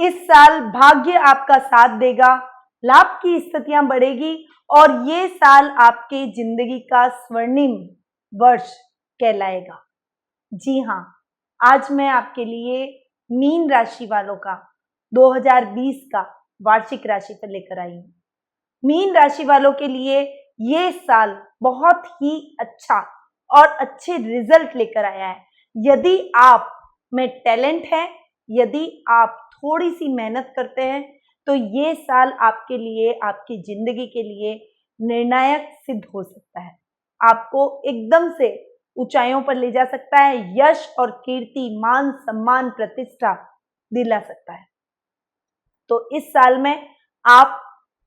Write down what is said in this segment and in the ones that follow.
इस साल भाग्य आपका साथ देगा, लाभ की स्थितियां बढ़ेगी और ये साल आपके जिंदगी का स्वर्णिम वर्ष कहलाएगा। जी हाँ, आज मैं आपके लिए मीन राशि वालों का 2020 का वार्षिक राशिफल लेकर आई हूँ। मीन राशि वालों के लिए ये साल बहुत ही अच्छा और अच्छे रिजल्ट लेकर आया है। यदि आप में टैलेंट है, यदि आप थोड़ी सी मेहनत करते हैं, तो ये साल आपके लिए, आपकी जिंदगी के लिए निर्णायक सिद्ध हो सकता है। आपको एकदम से ऊंचाइयों पर ले जा सकता है, यश और कीर्ति, मान सम्मान, प्रतिष्ठा दिला सकता है। तो इस साल में आप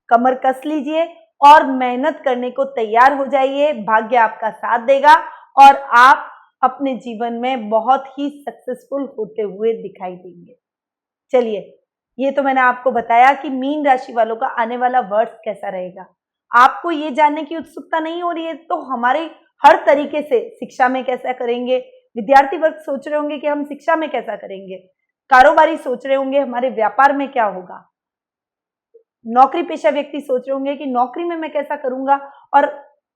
कमर कस लीजिए और मेहनत करने को तैयार हो जाइए। भाग्य आपका साथ देगा और आप अपने जीवन में बहुत ही सक्सेसफुल होते हुए दिखाई देंगे। चलिए, ये तो मैंने आपको बताया कि मीन राशि वालों का आने वाला वर्ष कैसा रहेगा। आपको ये जानने की उत्सुकता नहीं हो रही है तो हमारे हर तरीके से शिक्षा में कैसा करेंगे, विद्यार्थी वर्ग सोच रहे होंगे कि हम शिक्षा में कैसा करेंगे, कारोबारी सोच रहे होंगे हमारे व्यापार में क्या होगा, नौकरी पेशा व्यक्ति सोच रहे होंगे कि नौकरी में मैं कैसा करूंगा, और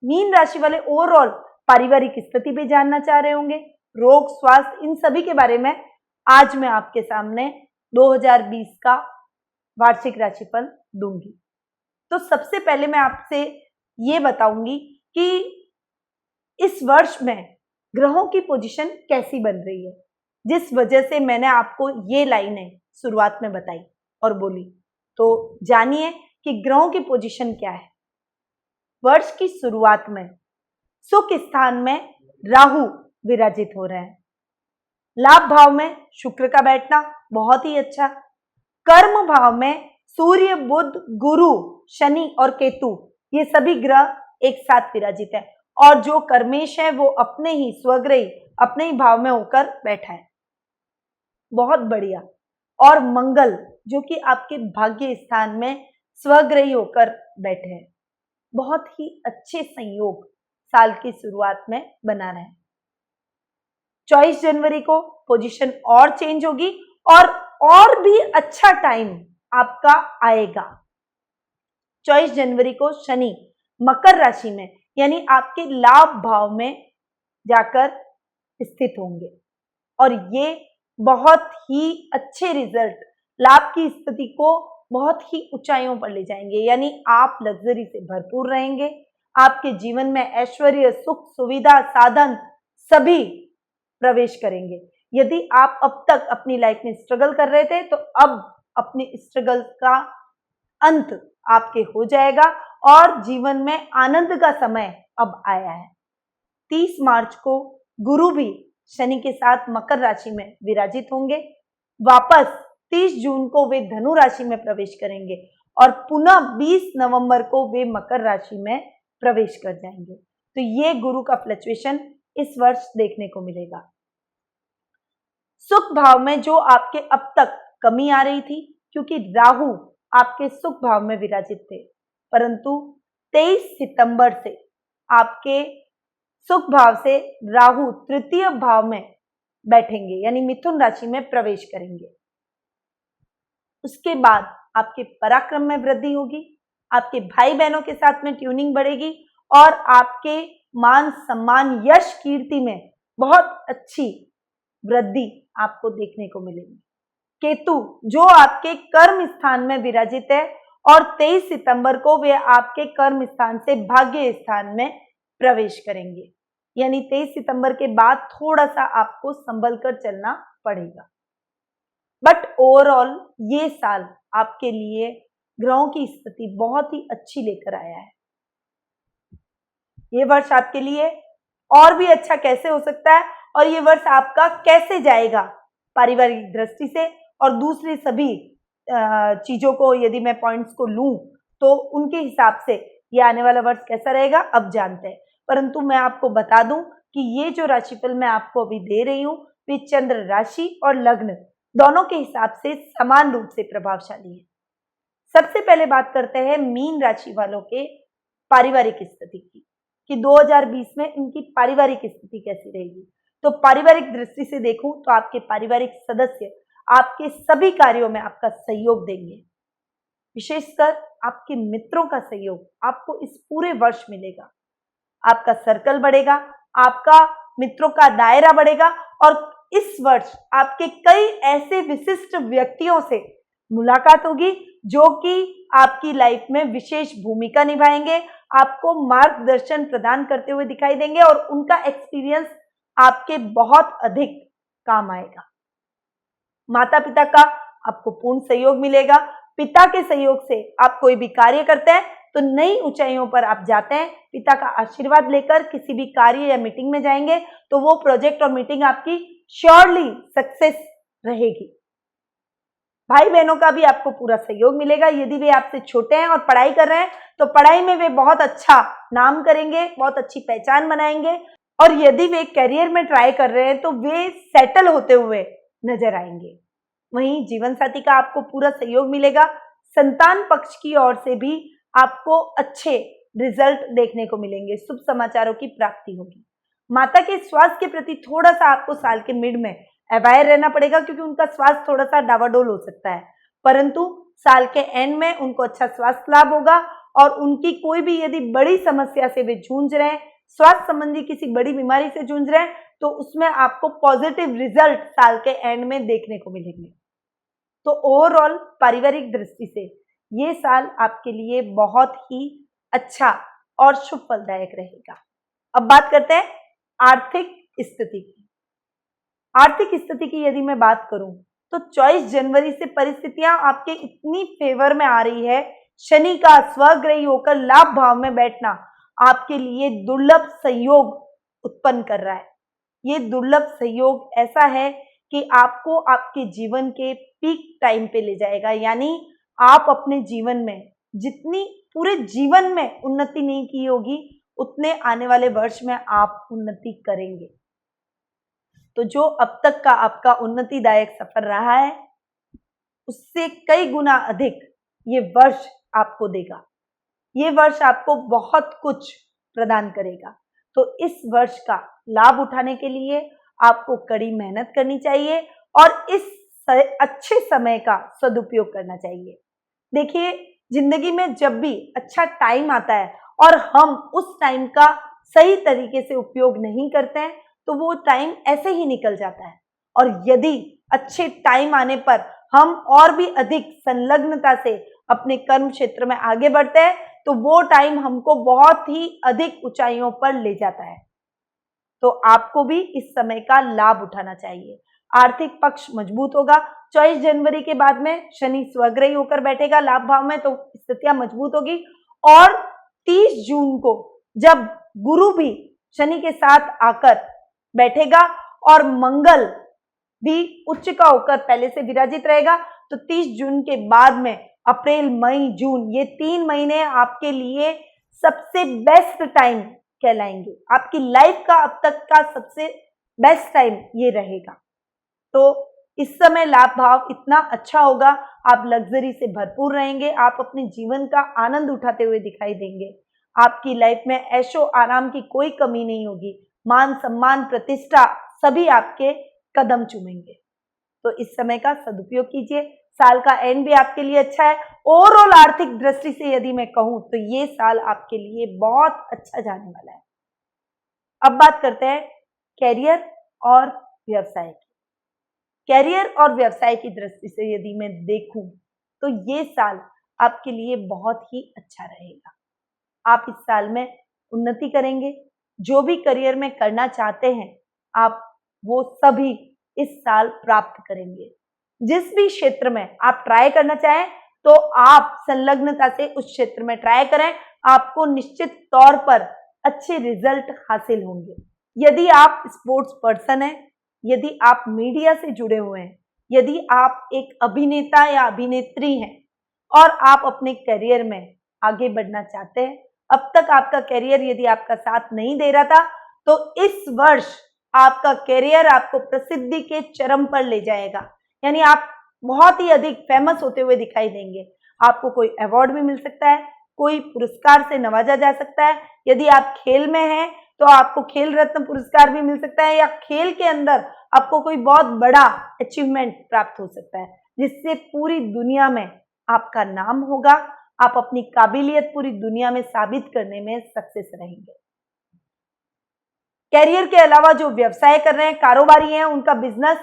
मीन राशि वाले ओवरऑल पारिवारिक स्थिति भी जानना चाह रहे होंगे, रोग स्वास्थ्य, इन सभी के बारे में आज मैं आपके सामने 2020 का वार्षिक राशिफल दूंगी। तो सबसे पहले मैं आपसे ये बताऊंगी कि इस वर्ष में ग्रहों की पोजीशन कैसी बन रही है, जिस वजह से मैंने आपको ये लाइनें शुरुआत में बताई और बोली। तो जानिए कि ग्रहों की पोजीशन क्या है। वर्ष की शुरुआत में सुख स्थान में राहु विराजित हो रहे हैं। लाभ भाव में शुक्र का बैठना बहुत ही अच्छा। कर्म भाव में सूर्य, बुध, गुरु, शनि और केतु, ये सभी ग्रह एक साथ विराजित है और जो कर्मेश है वो अपने ही स्वग्रही, अपने ही भाव में होकर बैठा है। बहुत बढ़िया। और मंगल जो कि आपके भाग्य स्थान में स्वग्रही होकर बैठे हैं। बहुत ही अच्छे संयोग साल की शुरुआत में बना रहे हैं। 24 जनवरी को पोजीशन और चेंज होगी और भी अच्छा टाइम आपका आएगा। 24 जनवरी को शनि मकर राशि में यानी आपके लाभ भाव में जाकर स्थित होंगे और ये बहुत ही अच्छे रिजल्ट, लाभ की स्थिति को बहुत ही ऊंचाइयों पर ले जाएंगे। यानी आप लग्जरी से भरपूर रहेंगे। आपके जीवन में ऐश्वर्य, सुख, सुविधा, साधन सभी प्रवेश करेंगे। यदि आप अब तक अपनी लाइफ में स्ट्रगल कर रहे थे तो अब अपने स्ट्रगल का अंत आपके हो जाएगा और जीवन में आनंद का समय अब आया है। 30 मार्च को गुरु भी शनि के साथ मकर राशि में विराजित होंगे। वापस 30 जून को वे धनु राशि में प्रवेश करेंगे और पुनः 20 नवंबर को वे मकर राशि में प्रवेश कर जाएंगे। तो ये गुरु का फ्लक्चुएशन इस वर्ष देखने को मिलेगा। सुख भाव में जो आपके अब तक कमी आ रही थी, क्योंकि राहु आपके सुख भाव में विराजित थे, परंतु 23 सितंबर से आपके सुख भाव से राहु तृतीय भाव में बैठेंगे यानी मिथुन राशि में प्रवेश करेंगे। उसके बाद आपके पराक्रम में वृद्धि होगी, आपके भाई बहनों के साथ में ट्यूनिंग बढ़ेगी और आपके मान सम्मान, यश, कीर्ति में बहुत अच्छी वृद्धि आपको देखने को मिलेगी। केतु जो आपके कर्म स्थान में विराजित है और 23 सितंबर को वे आपके कर्म स्थान से भाग्य स्थान में प्रवेश करेंगे। यानी 23 सितंबर के बाद थोड़ा सा आपको संभल कर चलना पड़ेगा। बट ओवरऑल ये साल आपके लिए ग्रहों की स्थिति बहुत ही अच्छी लेकर आया है। ये वर्ष आपके लिए और भी अच्छा कैसे हो सकता है और ये वर्ष आपका कैसे जाएगा पारिवारिक दृष्टि से और दूसरी सभी चीजों को यदि मैं पॉइंट्स को लूं तो उनके हिसाब से ये आने वाला वर्ष कैसा रहेगा अब जानते हैं। परंतु मैं आपको बता दूं कि ये जो राशिफल मैं आपको अभी दे रही हूं वे चंद्र राशि और लग्न दोनों के हिसाब से समान रूप से प्रभावशाली है। सबसे पहले बात करते हैं मीन राशि वालों के पारिवारिक स्थिति की कि 2020 में इनकी पारिवारिक स्थिति कैसी रहेगी। तो पारिवारिक दृष्टि से देखूं तो आपके पारिवारिक सदस्य आपके सभी कार्यों में आपका सहयोग देंगे। विशेषकर आपके मित्रों का सहयोग आपको इस पूरे वर्ष मिलेगा। आपका सर्कल बढ़ेगा, आपका मित्रों का दायरा बढ़ेगा और इस वर्ष आपके कई ऐसे विशिष्ट व्यक्तियों से मुलाकात होगी जो कि आपकी लाइफ में विशेष भूमिका निभाएंगे, आपको मार्गदर्शन प्रदान करते हुए दिखाई देंगे और उनका एक्सपीरियंस आपके बहुत अधिक काम आएगा। माता पिता का आपको पूर्ण सहयोग मिलेगा। पिता के सहयोग से आप कोई भी कार्य करते हैं तो नई ऊंचाइयों पर आप जाते हैं। पिता का आशीर्वाद लेकर किसी भी कार्य या मीटिंग में जाएंगे तो वो प्रोजेक्ट और मीटिंग आपकी श्योरली सक्सेस रहेगी। भाई बहनों का भी आपको पूरा सहयोग मिलेगा। यदि वे आपसे छोटे हैं और पढ़ाई कर रहे हैं तो पढ़ाई में वे बहुत अच्छा नाम करेंगे, बहुत अच्छी पहचान बनाएंगे और यदि वे करियर में ट्राई कर रहे हैं तो वे सेटल होते हुए नजर आएंगे। वहीं जीवन साथी का आपको पूरा सहयोग मिलेगा। संतान पक्ष की ओर से भी आपको अच्छे रिजल्ट देखने को मिलेंगे, शुभ समाचारों की प्राप्ति होगी। माता के स्वास्थ्य के प्रति थोड़ा सा आपको साल के मिड में अवेयर रहना पड़ेगा क्योंकि उनका स्वास्थ्य थोड़ा सा डावाडोल हो सकता है, परंतु साल के एंड में उनको अच्छा स्वास्थ्य लाभ होगा और उनकी कोई भी यदि बड़ी समस्या से वे जूझ रहे हैं, स्वास्थ्य संबंधी किसी बड़ी बीमारी से जूझ रहे हैं तो उसमें आपको पॉजिटिव रिजल्ट साल के एंड में देखने को मिलेंगे। तो ओवरऑल पारिवारिक दृष्टि से ये साल आपके लिए बहुत ही अच्छा और शुभ फलदायक रहेगा। अब बात करते हैं आर्थिक स्थिति की। आर्थिक स्थिति की यदि मैं बात करूं तो 24 जनवरी से परिस्थितियां आपके इतनी फेवर में आ रही है। शनि का स्वग्रही होकर लाभ भाव में बैठना आपके लिए दुर्लभ सहयोग उत्पन्न कर रहा है। ये दुर्लभ सहयोग ऐसा है कि आपको आपके जीवन के पीक टाइम पे ले जाएगा, यानी आप अपने जीवन में जितनी पूरे जीवन में उन्नति नहीं की होगी उतने आने वाले वर्ष में आप उन्नति करेंगे। तो जो अब तक का आपका उन्नतिदायक सफर रहा है उससे कई गुना अधिक ये वर्ष आपको देगा। ये वर्ष आपको बहुत कुछ प्रदान करेगा। तो इस वर्ष का लाभ उठाने के लिए आपको कड़ी मेहनत करनी चाहिए और इस अच्छे समय का सदुपयोग करना चाहिए। देखिए, जिंदगी में जब भी अच्छा टाइम आता है और हम उस टाइम का सही तरीके से उपयोग नहीं करते हैं तो वो टाइम ऐसे ही निकल जाता है और यदि अच्छे टाइम आने पर हम और भी अधिक संलग्नता से अपने कर्म क्षेत्र में आगे बढ़ते हैं तो वो टाइम हमको बहुत ही अधिक ऊंचाइयों पर ले जाता है। तो आपको भी इस समय का लाभ उठाना चाहिए। आर्थिक पक्ष मजबूत होगा। 24 जनवरी के बाद में शनि स्वग्रही होकर बैठेगा लाभ भाव में तो स्थितियां मजबूत होगी और 30 जून को जब गुरु भी शनि के साथ आकर बैठेगा और मंगल भी उच्च का होकर पहले से विराजित रहेगा तो 30 जून के बाद में अप्रैल, मई, जून ये 3 महीने आपके लिए सबसे बेस्ट टाइम कहलाएंगे। आपकी लाइफ का अब तक का सबसे बेस्ट टाइम ये रहेगा। तो इस समय लाभ भाव इतना अच्छा होगा, आप लग्जरी से भरपूर रहेंगे, आप अपने जीवन का आनंद उठाते हुए दिखाई देंगे। आपकी लाइफ में ऐशो आराम की कोई कमी नहीं होगी। मान सम्मान प्रतिष्ठा सभी आपके कदम चूमेंगे। तो इस समय का सदुपयोग कीजिए। साल का एंड भी आपके लिए अच्छा है। ओवरऑल आर्थिक दृष्टि से यदि मैं कहूं तो ये साल आपके लिए बहुत अच्छा जाने वाला है। अब बात करते हैं कैरियर और व्यवसाय की। कैरियर और व्यवसाय की दृष्टि से यदि मैं देखूं तो ये साल आपके लिए बहुत ही अच्छा रहेगा। आप इस साल में उन्नति करेंगे। जो भी करियर में करना चाहते हैं आप वो सभी इस साल प्राप्त करेंगे। जिस भी क्षेत्र में आप ट्राई करना चाहें तो आप संलग्नता से उस क्षेत्र में ट्राई करें, आपको निश्चित तौर पर अच्छे रिजल्ट हासिल होंगे। यदि आप स्पोर्ट्स पर्सन हैं, यदि आप मीडिया से जुड़े हुए हैं, यदि आप एक अभिनेता या अभिनेत्री हैं और आप अपने करियर में आगे बढ़ना चाहते हैं, अब तक आपका करियर यदि आपका साथ नहीं दे रहा था तो इस वर्ष आपका करियर आपको प्रसिद्धि के चरम पर ले जाएगा। यानी आप बहुत ही अधिक फेमस होते हुए दिखाई देंगे। आपको कोई अवार्ड भी मिल सकता है, कोई पुरस्कार से नवाजा जा सकता है। यदि आप खेल में हैं तो आपको खेल रत्न पुरस्कार भी मिल सकता है या खेल के अंदर आपको कोई बहुत बड़ा अचीवमेंट प्राप्त हो सकता है, जिससे पूरी दुनिया में आपका नाम होगा। आप अपनी काबिलियत पूरी दुनिया में साबित करने में सक्सेस रहेंगे। कैरियर के अलावा जो व्यवसाय कर रहे हैं, कारोबारी हैं, उनका बिजनेस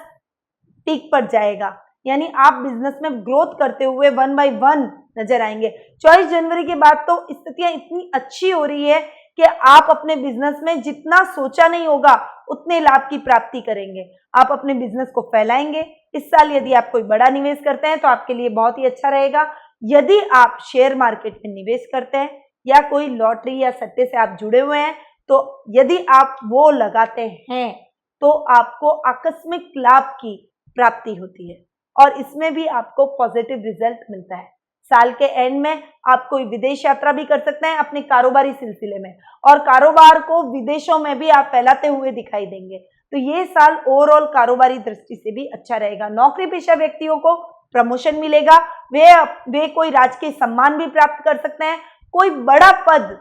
पीक पर जाएगा, यानी आप बिजनेस में ग्रोथ करते हुए 1 by 1 नजर आएंगे। 24 जनवरी के बाद तो स्थितियां इतनी अच्छी हो रही है कि आप अपने बिजनेस में जितना सोचा नहीं होगा उतने लाभ की प्राप्ति करेंगे। आप अपने बिजनेस को फैलाएंगे। इस साल यदि आप कोई बड़ा निवेश करते हैं तो आपके लिए बहुत ही अच्छा रहेगा। यदि आप शेयर मार्केट में निवेश करते हैं या कोई लॉटरी या सट्टे से आप जुड़े हुए हैं, तो यदि आप वो लगाते हैं तो आपको आकस्मिक लाभ की प्राप्ति होती है और इसमें भी आपको पॉजिटिव रिजल्ट मिलता है। साल के एंड में आप कोई विदेश यात्रा भी कर सकते हैं अपने कारोबारी सिलसिले में, और कारोबार को विदेशों में भी आप फैलाते हुए दिखाई देंगे। तो ये साल ओवरऑल कारोबारी दृष्टि से भी अच्छा रहेगा। नौकरी पेशा व्यक्तियों को प्रमोशन मिलेगा, वे कोई राजकीय सम्मान भी प्राप्त कर सकते हैं। कोई बड़ा पद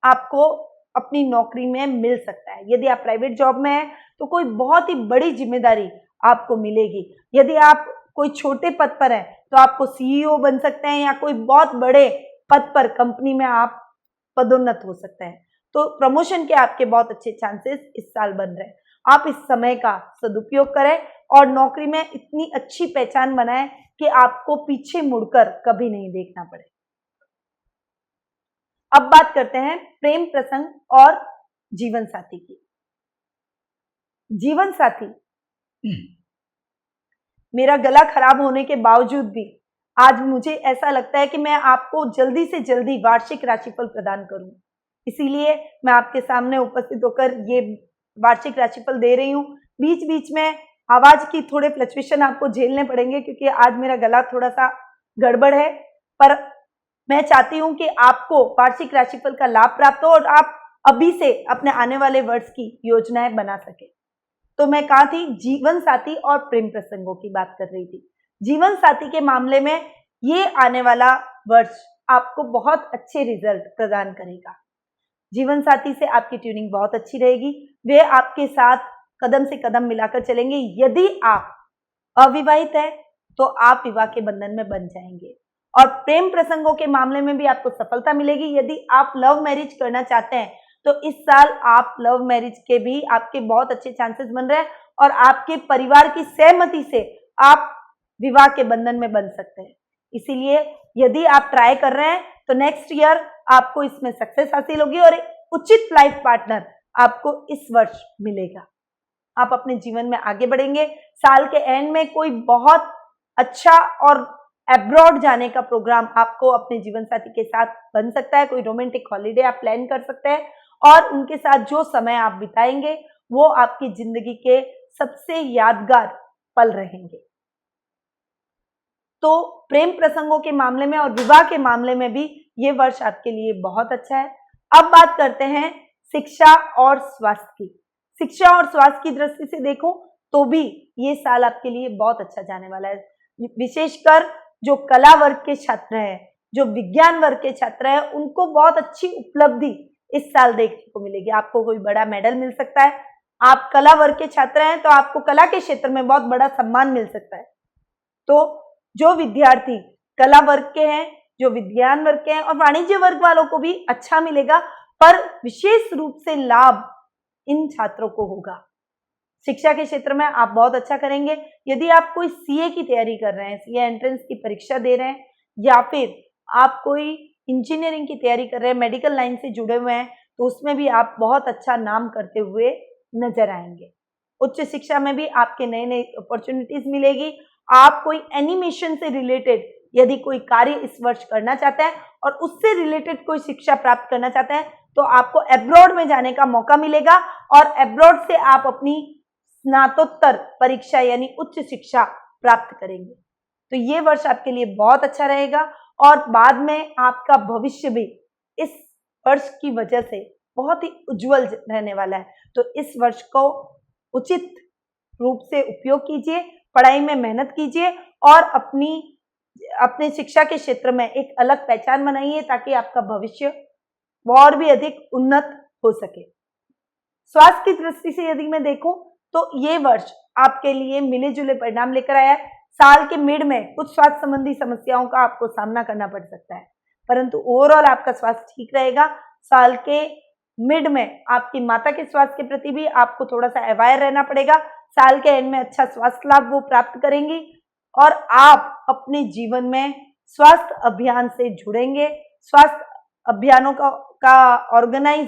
आपको अपनी नौकरी में मिल सकता है। यदि आप प्राइवेट जॉब में हैं तो कोई बहुत ही बड़ी जिम्मेदारी आपको मिलेगी। यदि आप कोई छोटे पद पर हैं तो आपको सीईओ बन सकते हैं या कोई बहुत बड़े पद पर कंपनी में आप पदोन्नत हो सकते हैं। तो प्रमोशन के आपके बहुत अच्छे चांसेस इस साल बन रहे हैं। आप इस समय का सदुपयोग करें और नौकरी में इतनी अच्छी पहचान बनाएं कि आपको पीछे मुड़कर कभी नहीं देखना पड़े। अब बात करते हैं प्रेम प्रसंग और जीवन साथी की। जीवन साथी, मेरा गला खराब होने के बावजूद भी आज मुझे ऐसा लगता है कि मैं आपको जल्दी से जल्दी वार्षिक राशिफल प्रदान करूं, इसीलिए मैं आपके सामने उपस्थित होकर ये वार्षिक राशिफल दे रही हूं। बीच बीच में आवाज की थोड़े फ्लक्चुएशन आपको झेलने पड़ेंगे क्योंकि आज मेरा गला थोड़ा सा गड़बड़ है, पर मैं चाहती हूं कि आपको वार्षिक राशिफल का लाभ प्राप्त हो और आप अभी से अपने आने वाले वर्ष की योजनाएं बना सके। तो मैं कहा थी जीवन साथी और प्रेम प्रसंगों की बात कर रही थी। जीवन साथी के मामले में ये आने वाला वर्ष आपको बहुत अच्छे रिजल्ट प्रदान करेगा। जीवन साथी से आपकी ट्यूनिंग बहुत अच्छी रहेगी, वे आपके साथ कदम से कदम मिलाकर चलेंगे। यदि आप अविवाहित हैं तो आप विवाह के बंधन में बन जाएंगे और प्रेम प्रसंगों के मामले में भी आपको सफलता मिलेगी। यदि आप लव मैरिज करना चाहते हैं तो इस साल आप लव मैरिज के भी आपके बहुत अच्छे चांसेस बन रहे हैं और आपके परिवार की सहमति से आप विवाह के बंधन में बन सकते हैं। इसीलिए यदि आप ट्राई कर रहे हैं तो नेक्स्ट ईयर आपको इसमें सक्सेस हासिल होगी और एक उचित लाइफ पार्टनर आपको इस वर्ष मिलेगा। आप अपने जीवन में आगे बढ़ेंगे। साल के एंड में कोई बहुत अच्छा और अब्रॉड जाने का प्रोग्राम आपको अपने जीवन साथी के साथ बन सकता है। कोई रोमांटिक हॉलीडे आप प्लान कर सकते हैं और उनके साथ जो समय आप बिताएंगे वो आपकी जिंदगी के सबसे यादगार पल रहेंगे। तो प्रेम प्रसंगों के मामले में और विवाह के मामले में भी ये वर्ष आपके लिए बहुत अच्छा है। अब बात करते हैं शिक्षा और स्वास्थ्य की। शिक्षा और स्वास्थ्य की दृष्टि से देखो तो भी ये साल आपके लिए बहुत अच्छा जाने वाला है। विशेषकर जो कला वर्ग के छात्र हैं, जो विज्ञान वर्ग के छात्र हैं, उनको बहुत अच्छी उपलब्धि इस साल देखने को मिलेगी। आपको कोई बड़ा मेडल मिल सकता है। आप कला वर्ग के छात्र हैं तो आपको कला के क्षेत्र में बहुत बड़ा सम्मान मिल सकता है। तो जो विद्यार्थी कला वर्ग के हैं, जो विज्ञान वर्ग के हैं और वाणिज्य वर्ग वालों को भी अच्छा मिलेगा, पर विशेष रूप से लाभ इन छात्रों को होगा। शिक्षा के क्षेत्र में आप बहुत अच्छा करेंगे। यदि आप कोई सीए की तैयारी कर रहे हैं, सीए एंट्रेंस की परीक्षा दे रहे हैं या फिर आप कोई इंजीनियरिंग की तैयारी कर रहे हैं, मेडिकल लाइन से जुड़े हुए हैं, तो उसमें भी आप बहुत अच्छा नाम करते हुए नजर आएंगे। उच्च शिक्षा में भी आपके नए नए अपॉर्चुनिटीज मिलेगी। आप कोई एनिमेशन से रिलेटेड यदि कोई कार्य इस वर्ष करना चाहते हैं और उससे रिलेटेड कोई शिक्षा प्राप्त करना चाहते हैं तो आपको अब्रॉड में जाने का मौका मिलेगा और अब्रॉड से आप अपनी स्नातकोत्तर परीक्षा यानी उच्च शिक्षा प्राप्त करेंगे। तो ये वर्ष आपके लिए बहुत अच्छा रहेगा और बाद में आपका भविष्य भी इस वर्ष की वजह से बहुत ही उज्जवल रहने वाला है। तो इस वर्ष को उचित रूप से उपयोग कीजिए, पढ़ाई में मेहनत कीजिए और अपने शिक्षा के क्षेत्र में एक अलग पहचान बनाइए ताकि आपका भविष्य और भी अधिक उन्नत हो सके। स्वास्थ्य की दृष्टि से यदि मैं देखूं तो ये वर्ष आपके लिए मिले जुले परिणाम लेकर आया है। साल के मिड में कुछ स्वास्थ्य संबंधी समस्याओं का आपको सामना करना पड़ सकता है, परंतु ओवरऑल आपका स्वास्थ्य ठीक रहेगा। साल के मिड में आपकी माता के स्वास्थ्य के प्रति भी आपको थोड़ा सा अवेयर रहना पड़ेगा। साल के एंड में अच्छा स्वास्थ्य लाभ वो प्राप्त करेंगी और आप अपने जीवन में स्वास्थ्य अभियान से जुड़ेंगे, स्वास्थ्य अभियानों का ऑर्गेनाइज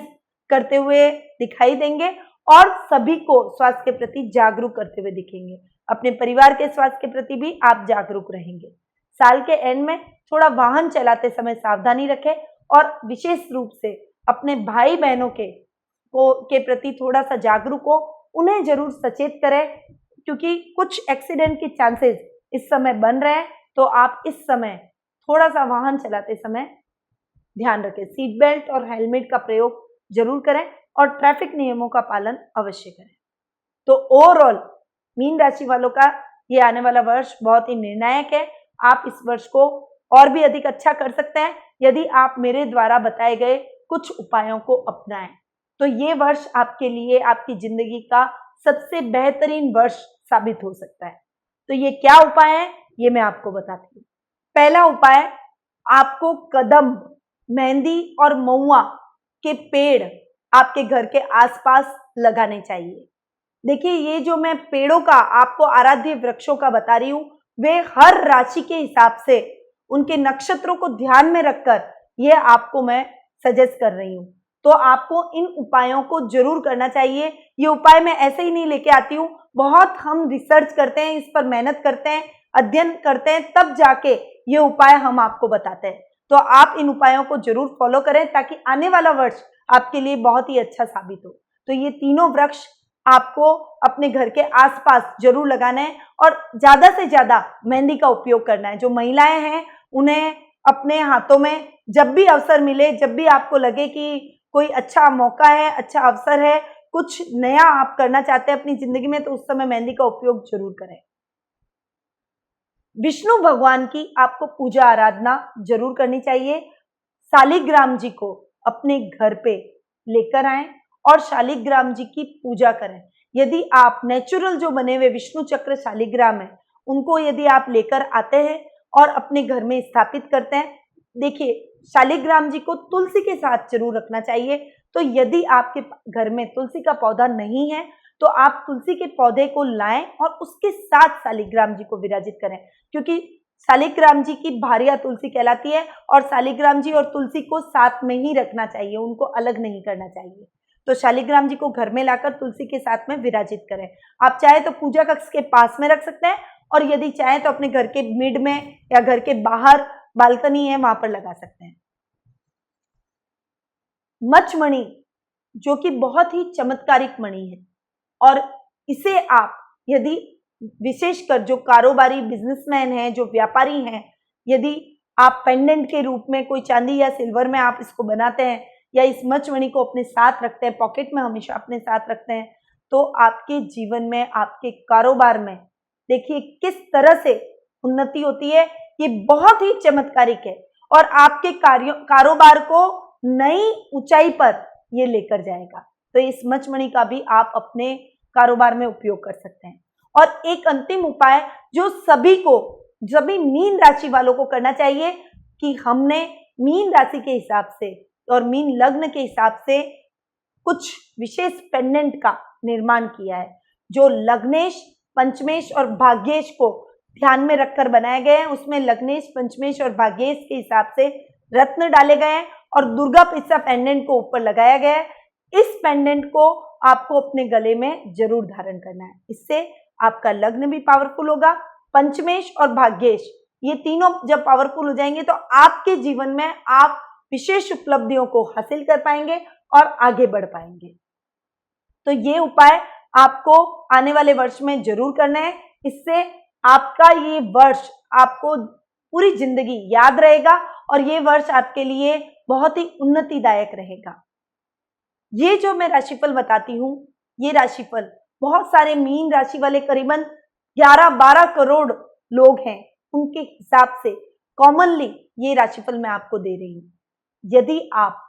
करते हुए दिखाई देंगे और सभी को स्वास्थ्य के प्रति जागरूक करते हुए दिखेंगे। अपने परिवार के स्वास्थ्य के प्रति भी आप जागरूक रहेंगे। साल के एंड में थोड़ा वाहन चलाते समय सावधानी रखें और विशेष रूप से अपने भाई बहनों के प्रति थोड़ा सा जागरूक हो, उन्हें जरूर सचेत करें, क्योंकि कुछ एक्सीडेंट के चांसेस इस समय बन रहे हैं। तो आप इस समय थोड़ा सा वाहन चलाते समय ध्यान रखें, सीट बेल्ट और हेलमेट का प्रयोग जरूर करें और ट्रैफिक नियमों का पालन अवश्य करें। तो ओवरऑल मीन राशि वालों का ये आने वाला वर्ष बहुत ही निर्णायक है। आप इस वर्ष को और भी अधिक अच्छा कर सकते हैं यदि आप मेरे द्वारा बताए गए कुछ उपायों को अपनाएं। तो ये वर्ष आपके लिए आपकी जिंदगी का सबसे बेहतरीन वर्ष साबित हो सकता है। तो ये क्या उपाय है ये मैं आपको बताती हूँ। पहला उपाय, आपको कदम, मेहंदी और महुआ के पेड़ आपके घर के आसपास लगाने चाहिए। देखिए, ये जो मैं पेड़ों का आपको आराध्य वृक्षों का बता रही हूँ, वे हर राशि के हिसाब से उनके नक्षत्रों को ध्यान में रखकर ये आपको मैं सजेस्ट कर रही हूँ। तो आपको इन उपायों को जरूर करना चाहिए। ये उपाय मैं ऐसे ही नहीं लेके आती हूँ, बहुत हम रिसर्च करते हैं, इस पर मेहनत करते हैं, अध्ययन करते हैं, तब जाके ये उपाय हम आपको बताते हैं। तो आप इन उपायों को जरूर फॉलो करें ताकि आने वाला वर्ष आपके लिए बहुत ही अच्छा साबित हो। तो ये तीनों वृक्ष आपको अपने घर के आसपास जरूर लगाना है और ज्यादा से ज्यादा मेहंदी का उपयोग करना है। जो महिलाएं हैं उन्हें अपने हाथों में जब भी अवसर मिले, जब भी आपको लगे कि कोई अच्छा मौका है, अच्छा अवसर है, कुछ नया आप करना चाहते हैं अपनी जिंदगी में, तो उस समय मेहंदी का उपयोग जरूर करें। विष्णु भगवान की आपको पूजा आराधना जरूर करनी चाहिए। शालिग्राम जी को अपने घर पे लेकर आएं और शालिग्राम जी की पूजा करें। यदि आप नेचुरल जो बने हुए विष्णु चक्र शालिग्राम है, उनको यदि आप लेकर आते हैं और अपने घर में स्थापित करते हैं, देखिए शालिग्राम जी को तुलसी के साथ जरूर रखना चाहिए। तो यदि आपके घर में तुलसी का पौधा नहीं है तो आप तुलसी के पौधे को लाएं और उसके साथ शालिग्राम जी को विराजित करें, क्योंकि शालिग्राम जी की भार्या तुलसी कहलाती है और शालिग्राम जी और तुलसी को साथ में ही रखना चाहिए, उनको अलग नहीं करना चाहिए। तो शालिग्राम जी को घर में लाकर तुलसी के साथ में विराजित करें। आप चाहे तो पूजा कक्ष के पास में रख सकते हैं और यदि चाहे तो अपने घर के मिड में या घर के बाहर बालकनी है वहां पर लगा सकते हैं। मचमणि, जो कि बहुत ही चमत्कारिक मणि है और इसे आप यदि विशेषकर जो कारोबारी बिजनेसमैन हैं, जो व्यापारी हैं, यदि आप पेंडेंट के रूप में कोई चांदी या सिल्वर में आप इसको बनाते हैं या इस मचमणि को अपने साथ रखते हैं, पॉकेट में हमेशा अपने साथ रखते हैं, तो आपके जीवन में, आपके कारोबार में देखिए किस तरह से उन्नति होती है। ये बहुत ही चमत्कारिक है और आपके कारोबार को नई ऊंचाई पर ये लेकर जाएगा। तो इस मचमणि का भी आप अपने कारोबार में उपयोग कर सकते हैं। और एक अंतिम उपाय जो सभी मीन राशि वालों को करना चाहिए कि हमने मीन राशि के हिसाब से और मीन लग्न के हिसाब से कुछ विशेष पेंडेंट का निर्माण किया है, जो लग्नेश, पंचमेश और भाग्येश को ध्यान में रखकर बनाए गए हैं। उसमें लग्नेश, पंचमेश और भाग्येश के हिसाब से रत्न डाले गए हैं और दुर्गा पिस्सा पेंडेंट को ऊपर लगाया गया है। इस पेंडेंट को आपको अपने गले में जरूर धारण करना है। इससे आपका लग्न भी पावरफुल होगा। पंचमेश और भाग्येश ये तीनों जब पावरफुल हो जाएंगे तो आपके जीवन में आप विशेष उपलब्धियों को हासिल कर पाएंगे और आगे बढ़ पाएंगे। तो ये उपाय आपको आने वाले वर्ष में जरूर करना है। इससे आपका ये वर्ष आपको पूरी जिंदगी याद रहेगा और ये वर्ष आपके लिए बहुत ही उन्नतिदायक रहेगा। ये जो मैं राशिफल बताती हूँ, ये राशिफल बहुत सारे मीन राशि वाले करीबन 11-12 करोड़ लोग हैं, उनके हिसाब से कॉमनली ये राशिफल मैं आपको दे रही हूँ। यदि आप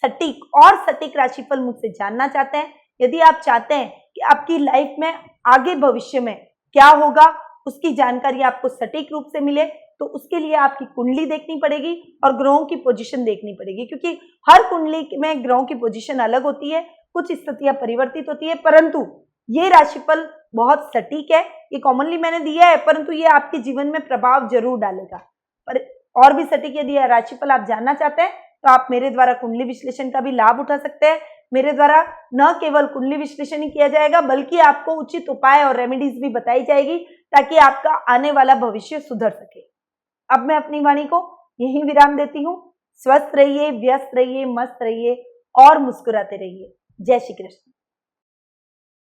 सटीक राशिफल मुझसे जानना चाहते हैं, यदि आप चाहते हैं कि आपकी लाइफ में आगे भविष्य में क्या होगा उसकी जानकारी आपको सटीक रूप से मिले, तो उसके लिए आपकी कुंडली देखनी पड़ेगी और ग्रहों की पोजीशन देखनी पड़ेगी, क्योंकि हर कुंडली में ग्रहों की पोजीशन अलग होती है, कुछ स्थितियां परिवर्तित होती है, परंतु ये राशिफल बहुत सटीक है। ये कॉमनली मैंने दिया है, परंतु ये आपके जीवन में प्रभाव जरूर डालेगा। पर और भी सटीक यदि राशिफल आप जानना चाहते हैं तो आप मेरे द्वारा कुंडली विश्लेषण का भी लाभ उठा सकते हैं। मेरे द्वारा न केवल कुंडली विश्लेषण ही किया जाएगा, बल्कि आपको उचित उपाय और रेमेडीज भी बताई जाएगी, ताकि आपका आने वाला भविष्य सुधर सके। अब मैं अपनी वाणी को यहीं विराम देती हूँ। स्वस्थ रहिए, व्यस्त रहिए, मस्त रहिए और मुस्कुराते रहिए। जय श्री कृष्ण।